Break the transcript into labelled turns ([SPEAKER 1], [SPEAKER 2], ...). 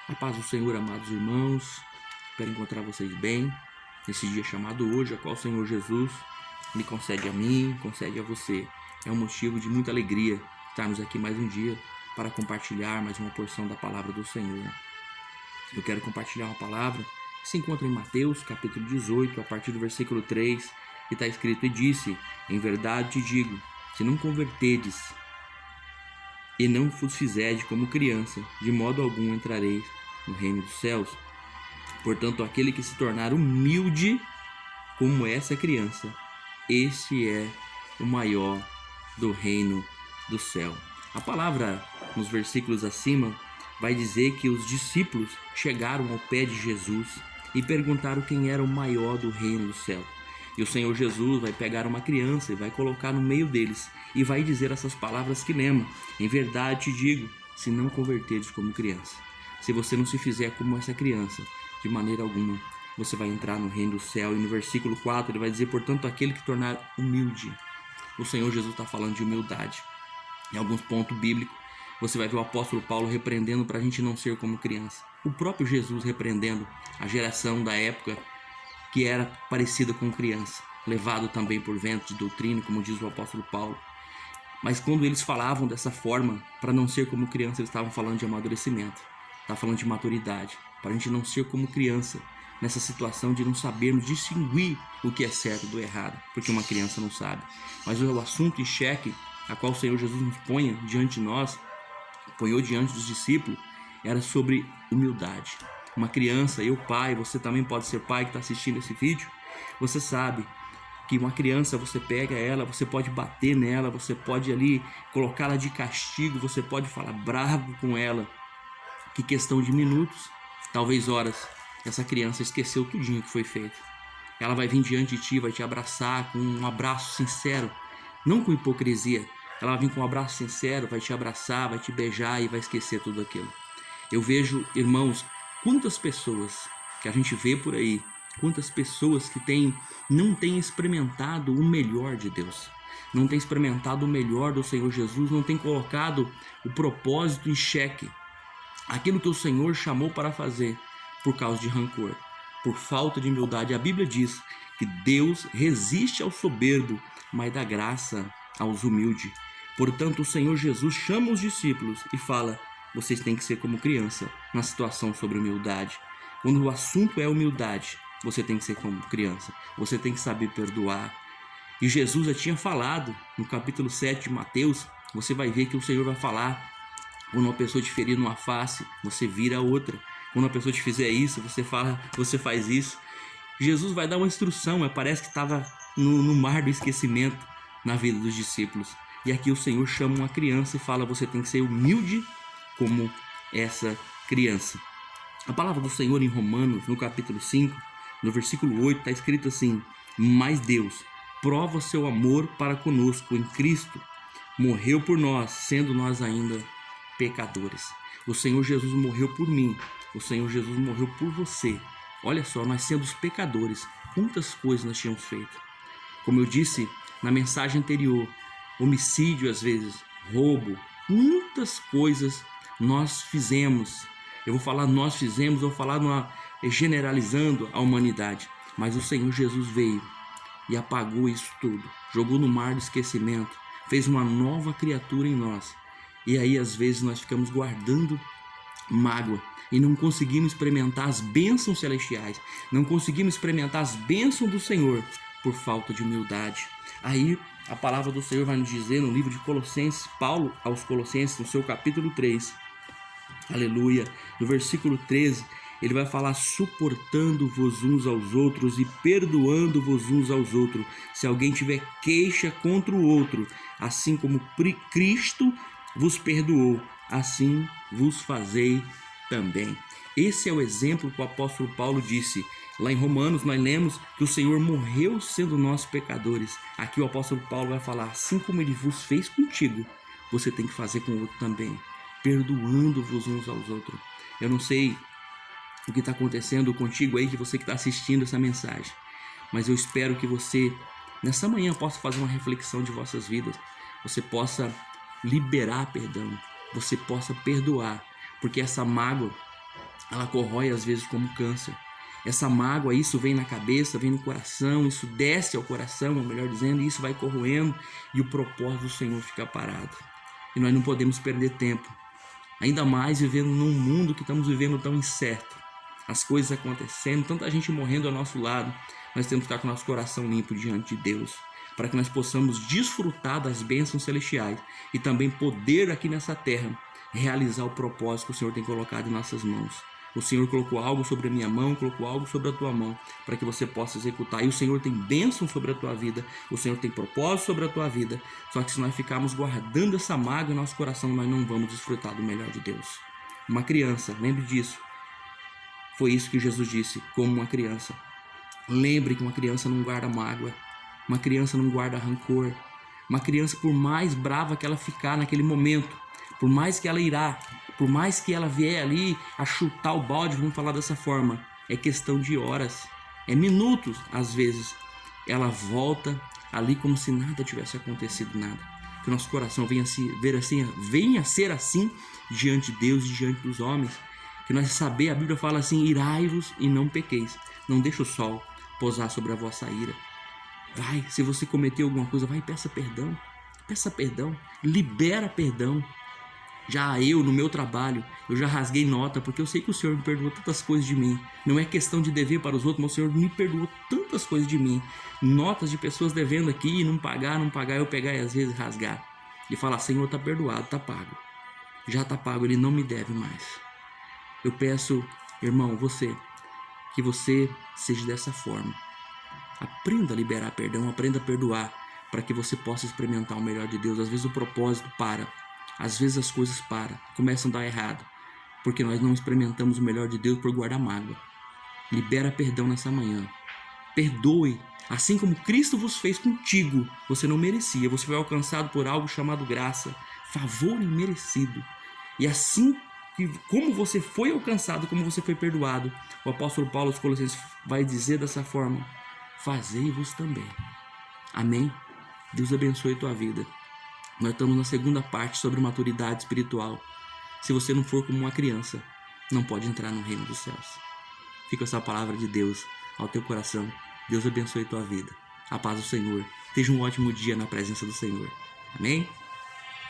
[SPEAKER 1] A paz do Senhor, amados irmãos. Espero encontrar vocês bem nesse dia chamado hoje, a qual o Senhor Jesus me concede a mim, concede a você. É um motivo de muita alegria estarmos aqui mais um dia para compartilhar mais uma porção da palavra do Senhor. Eu quero compartilhar uma palavra que se encontra em Mateus, capítulo 18, a partir do versículo 3, que está escrito: E disse, em verdade te digo, se não convertedes e não vos fizerdes como criança, de modo algum entrareis no reino dos céus. Portanto, aquele que se tornar humilde como essa criança, este é o maior do reino do céu. A palavra nos versículos acima vai dizer que os discípulos chegaram ao pé de Jesus e perguntaram quem era o maior do reino do céu. E o Senhor Jesus vai pegar uma criança e vai colocar no meio deles e vai dizer essas palavras que lembram: em verdade te digo, se não converteres como criança, se você não se fizer como essa criança, de maneira alguma você vai entrar no reino do céu. E no versículo 4 ele vai dizer: portanto, aquele que tornar humilde. O Senhor Jesus está falando de humildade. Em alguns pontos bíblicos você vai ver o apóstolo Paulo repreendendo para a gente não ser como criança. O próprio Jesus repreendendo a geração da época que era parecida com criança, levado também por vento de doutrina, como diz o apóstolo Paulo. Mas quando eles falavam dessa forma, para não ser como criança, eles estavam falando de amadurecimento, estavam falando de maturidade, para a gente não ser como criança, nessa situação de não sabermos distinguir o que é certo do errado, porque uma criança não sabe. Mas o assunto em xeque, a qual o Senhor Jesus nos põe diante de nós, ponhou diante dos discípulos, era sobre humildade. Uma criança, eu pai, você também pode ser pai que está assistindo esse vídeo, você sabe que uma criança, você pega ela, você pode bater nela, você pode ali colocá-la de castigo, você pode falar bravo com ela, que questão de minutos, talvez horas, essa criança esqueceu tudinho que foi feito. Ela vai vir diante de ti, vai te abraçar com um abraço sincero, não com hipocrisia. Ela vai vir com um abraço sincero, vai te abraçar, vai te beijar e vai esquecer tudo aquilo. Eu vejo, irmãos, quantas pessoas que a gente vê por aí, quantas pessoas que não têm experimentado o melhor de Deus, não têm experimentado o melhor do Senhor Jesus, não têm colocado o propósito em xeque, aquilo que o Senhor chamou para fazer, por causa de rancor, por falta de humildade. A Bíblia diz que Deus resiste ao soberbo, mas dá graça aos humildes. Portanto, o Senhor Jesus chama os discípulos e fala: vocês têm que ser como criança na situação sobre humildade. Quando o assunto é humildade, você tem que ser como criança. Você tem que saber perdoar. E Jesus já tinha falado no capítulo 7 de Mateus, você vai ver que o Senhor vai falar: quando uma pessoa te ferir numa face, você vira a outra. Quando uma pessoa te fizer isso, você faz isso. Jesus vai dar uma instrução, parece que estava no mar do esquecimento na vida dos discípulos. E aqui o Senhor chama uma criança e fala: você tem que ser humilde como essa criança. A palavra do Senhor em Romanos, no capítulo 5, no versículo 8, está escrito assim: mas Deus prova seu amor para conosco em Cristo, morreu por nós, sendo nós ainda pecadores. O Senhor Jesus morreu por mim, o Senhor Jesus morreu por você. Olha só, nós sendo os pecadores, quantas coisas nós tínhamos feito. Como eu disse na mensagem anterior, homicídio às vezes, roubo, muitas coisas nós fizemos. Eu vou falar nós fizemos, eu vou falar generalizando a humanidade. Mas o Senhor Jesus veio e apagou isso tudo, jogou no mar do esquecimento, fez uma nova criatura em nós. E aí às vezes nós ficamos guardando mágoa e não conseguimos experimentar as bênçãos celestiais, não conseguimos experimentar as bênçãos do Senhor por falta de humildade. Aí a palavra do Senhor vai nos dizer no livro de Colossenses, Paulo aos Colossenses, no seu capítulo 3, aleluia, no versículo 13, ele vai falar: suportando-vos uns aos outros e perdoando-vos uns aos outros, se alguém tiver queixa contra o outro, assim como Cristo vos perdoou, assim vos fazei também. Esse é o exemplo que o apóstolo Paulo disse. Lá em Romanos nós lemos que o Senhor morreu sendo nós pecadores. Aqui o apóstolo Paulo vai falar: assim como ele vos fez contigo, você tem que fazer com o outro também, perdoando-vos uns aos outros. Eu não sei o que está acontecendo contigo aí, de você que está assistindo essa mensagem, mas eu espero que você nessa manhã possa fazer uma reflexão de vossas vidas, você possa liberar perdão, você possa perdoar, porque essa mágoa ela corrói às vezes como câncer. Essa mágoa, isso vem na cabeça, vem no coração, isso desce ao coração, ou melhor dizendo, e isso vai corroendo e o propósito do Senhor fica parado. E nós não podemos perder tempo, ainda mais vivendo num mundo que estamos vivendo tão incerto. As coisas acontecendo, tanta gente morrendo ao nosso lado, nós temos que estar com o nosso coração limpo diante de Deus, para que nós possamos desfrutar das bênçãos celestiais e também poder aqui nessa terra realizar o propósito que o Senhor tem colocado em nossas mãos. O Senhor colocou algo sobre a minha mão, colocou algo sobre a tua mão, para que você possa executar. E o Senhor tem bênção sobre a tua vida, o Senhor tem propósito sobre a tua vida. Só que se nós ficarmos guardando essa mágoa em nosso coração, nós não vamos desfrutar do melhor de Deus. Uma criança, lembre disso. Foi isso que Jesus disse, como uma criança. Lembre que uma criança não guarda mágoa, uma criança não guarda rancor. Uma criança, por mais brava que ela ficar naquele momento, por mais que ela irá, por mais que ela vier ali a chutar o balde, vamos falar dessa forma, é questão de horas, é minutos às vezes. Ela volta ali como se nada tivesse acontecido, nada. Que o nosso coração venha a ser assim diante de Deus e diante dos homens. Que nós saber, a Bíblia fala assim, irai-vos e não pequeis. Não deixe o sol pousar sobre a vossa ira. Vai, se você cometeu alguma coisa, vai e peça perdão, libera perdão. Já eu, no meu trabalho, eu já rasguei nota, porque eu sei que o Senhor me perdoou tantas coisas de mim. Não é questão de dever para os outros, mas o Senhor me perdoou tantas coisas de mim. Notas de pessoas devendo aqui e não pagar, eu pegar e às vezes rasgar. E falar, Senhor, tá perdoado, tá pago. Já tá pago, Ele não me deve mais. Eu peço, irmão, que você seja dessa forma. Aprenda a liberar perdão, aprenda a perdoar, para que você possa experimentar o melhor de Deus. Às vezes o propósito para. Às vezes as coisas param, começam a dar errado, porque nós não experimentamos o melhor de Deus por guardar mágoa. Libera perdão nessa manhã. Perdoe, assim como Cristo vos fez contigo. Você não merecia, você foi alcançado por algo chamado graça, favor imerecido. E assim como você foi alcançado, como você foi perdoado, o apóstolo Paulo aos Colossenses vai dizer dessa forma, fazei-vos também. Amém? Deus abençoe a tua vida. Nós estamos na segunda parte sobre maturidade espiritual. Se você não for como uma criança, não pode entrar no reino dos céus. Fica essa palavra de Deus ao teu coração. Deus abençoe a tua vida. A paz do Senhor. Esteja um ótimo dia na presença do Senhor. Amém?